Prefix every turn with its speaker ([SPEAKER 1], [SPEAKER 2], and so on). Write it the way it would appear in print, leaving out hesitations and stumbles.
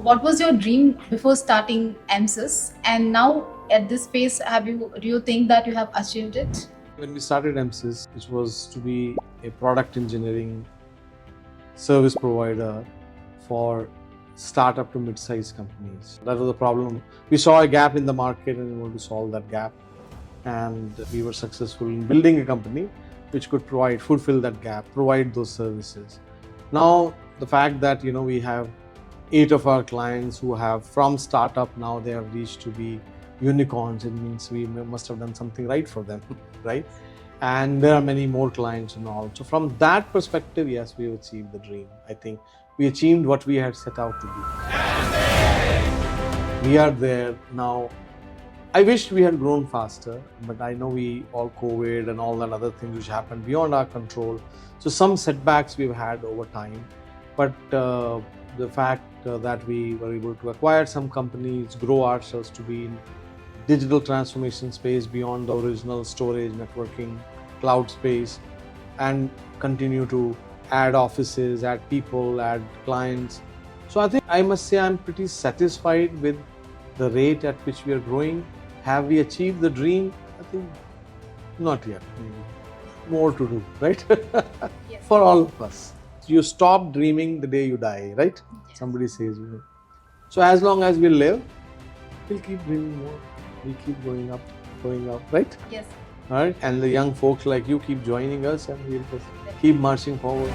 [SPEAKER 1] what was your dream before starting MSys? And now at this phase, do you think that you have achieved it?
[SPEAKER 2] When we started MSys, it was to be a product engineering service provider for startup to mid-sized companies. That was the problem. We saw a gap in the market and we wanted to solve that gap. And we were successful in building a company which could fulfill that gap, provide those services. Now, the fact that we have 8 of our clients who have from startup, now they have reached to be unicorns. It means we must have done something right for them, right? And there are many more clients and all. So from that perspective, yes, we have achieved the dream. I think we achieved what we had set out to do. We are there now. I wish we had grown faster, but I know we all COVID and all that other things which happened beyond our control. So some setbacks we've had over time, but the fact that we were able to acquire some companies, grow ourselves to be in digital transformation space beyond the original storage, networking, cloud space, and continue to add offices, add people, add clients. So I must say I'm pretty satisfied with the rate at which we are growing. Have we achieved the dream? I think not yet. Maybe more to do, right?
[SPEAKER 1] Yes.
[SPEAKER 2] For all of us. You stop dreaming the day you die, right?
[SPEAKER 1] Yes.
[SPEAKER 2] Somebody says. So as long as we live, we'll keep dreaming more. We keep going up, right?
[SPEAKER 1] Yes.
[SPEAKER 2] All right. And the young folks like you keep joining us, and we'll just keep marching forward.